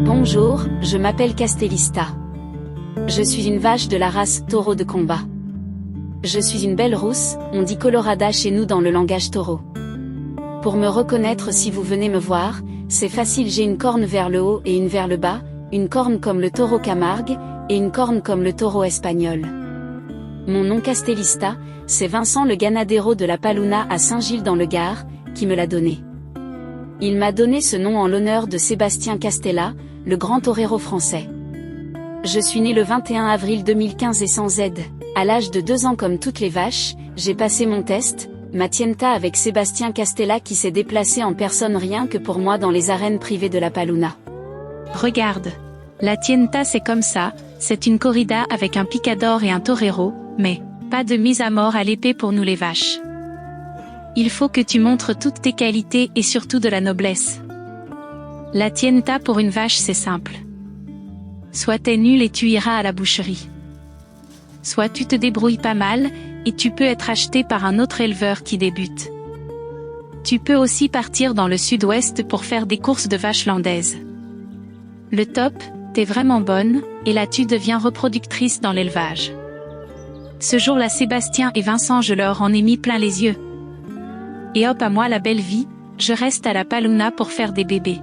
Bonjour, je m'appelle Castellista. Je suis une vache de la race taureau de combat. Je suis une belle rousse, on dit colorada chez nous dans le langage taureau. Pour me reconnaître si vous venez me voir, c'est facile, j'ai une corne vers le haut et une vers le bas, une corne comme le taureau Camargue, et une corne comme le taureau espagnol. Mon nom Castellista, c'est Vincent le ganadero de la Paluna à Saint-Gilles dans le Gard, qui me l'a donné. Il m'a donné ce nom en l'honneur de Sébastien Castella, le grand torero français. Je suis né le 21 avril 2015 et sans aide. À l'âge de 2 ans comme toutes les vaches, j'ai passé mon test, ma tienta avec Sébastien Castella qui s'est déplacé en personne rien que pour moi dans les arènes privées de la Paluna. Regarde. La tienta c'est comme ça, c'est une corrida avec un picador et un torero, mais pas de mise à mort à l'épée pour nous les vaches. Il faut que tu montres toutes tes qualités et surtout de la noblesse. La tienta pour une vache c'est simple. Soit t'es nul et tu iras à la boucherie. Soit tu te débrouilles pas mal, et tu peux être acheté par un autre éleveur qui débute. Tu peux aussi partir dans le sud-ouest pour faire des courses de vaches landaises. Le top, t'es vraiment bonne, et là tu deviens reproductrice dans l'élevage. Ce jour-là Sébastien et Vincent je leur en ai mis plein les yeux. Et hop à moi la belle vie, je reste à la Paluna pour faire des bébés.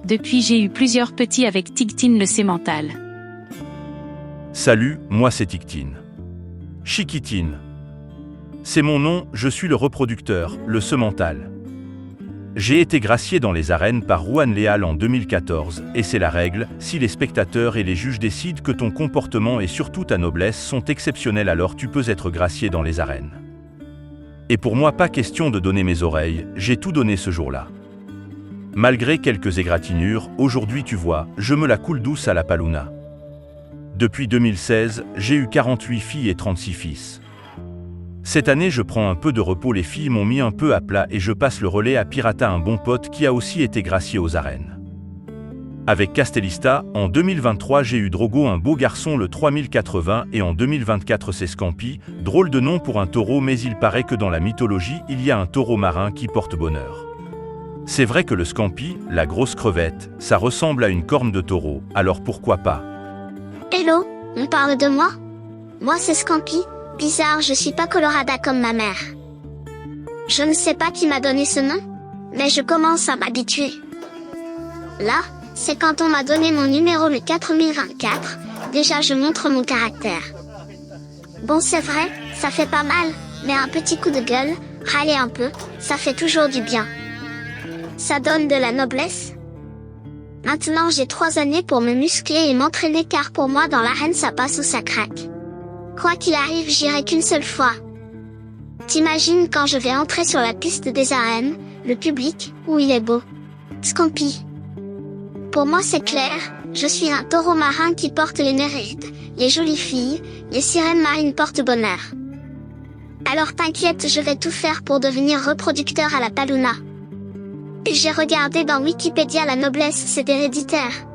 Depuis j'ai eu plusieurs petits avec Tictine le sémental. Salut, moi c'est Tictine. Chiquitine. C'est mon nom, je suis le reproducteur, le semental. J'ai été gracié dans les arènes par Juan Leal en 2014, et c'est la règle, si les spectateurs et les juges décident que ton comportement et surtout ta noblesse sont exceptionnels alors tu peux être gracié dans les arènes. Et pour moi pas question de donner mes oreilles, j'ai tout donné ce jour-là. Malgré quelques égratignures, aujourd'hui tu vois, je me la coule douce à la Paluna. Depuis 2016, j'ai eu 48 filles et 36 fils. Cette année je prends un peu de repos, les filles m'ont mis un peu à plat et je passe le relais à Pirata, un bon pote qui a aussi été gracié aux arènes. Avec Castellista, en 2023 j'ai eu Drogo, un beau garçon, le 3080, et en 2024 c'est Scampi, drôle de nom pour un taureau, mais il paraît que dans la mythologie il y a un taureau marin qui porte bonheur. C'est vrai que le Scampi, la grosse crevette, ça ressemble à une corne de taureau, alors pourquoi pas? Hello, on parle de moi? Moi c'est Scampi, bizarre, je suis pas colorada comme ma mère. Je ne sais pas qui m'a donné ce nom, mais je commence à m'habituer. Là, c'est quand on m'a donné mon numéro le 4024, déjà je montre mon caractère. Bon c'est vrai, ça fait pas mal, mais un petit coup de gueule, râler un peu, ça fait toujours du bien. Ça donne de la noblesse. Maintenant j'ai 3 années pour me muscler et m'entraîner car pour moi dans l'arène ça passe ou ça craque. Quoi qu'il arrive j'irai qu'une seule fois. T'imagines quand je vais entrer sur la piste des arènes, le public, où il est beau. Scampi. Pour moi c'est clair, je suis un taureau marin qui porte les Néreides, les jolies filles, les sirènes marines portent bonheur. Alors t'inquiète, je vais tout faire pour devenir reproducteur à la Paluna. J'ai regardé dans Wikipédia, la noblesse c'est héréditaire.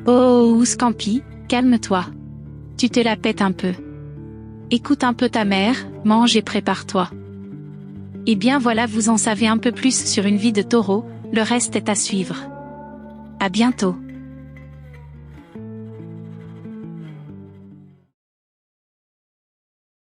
Oh Scampi, calme-toi. Tu te la pètes un peu. Écoute un peu ta mère, mange et prépare-toi. Et bien voilà, vous en savez un peu plus sur une vie de taureau, le reste est à suivre. À bientôt.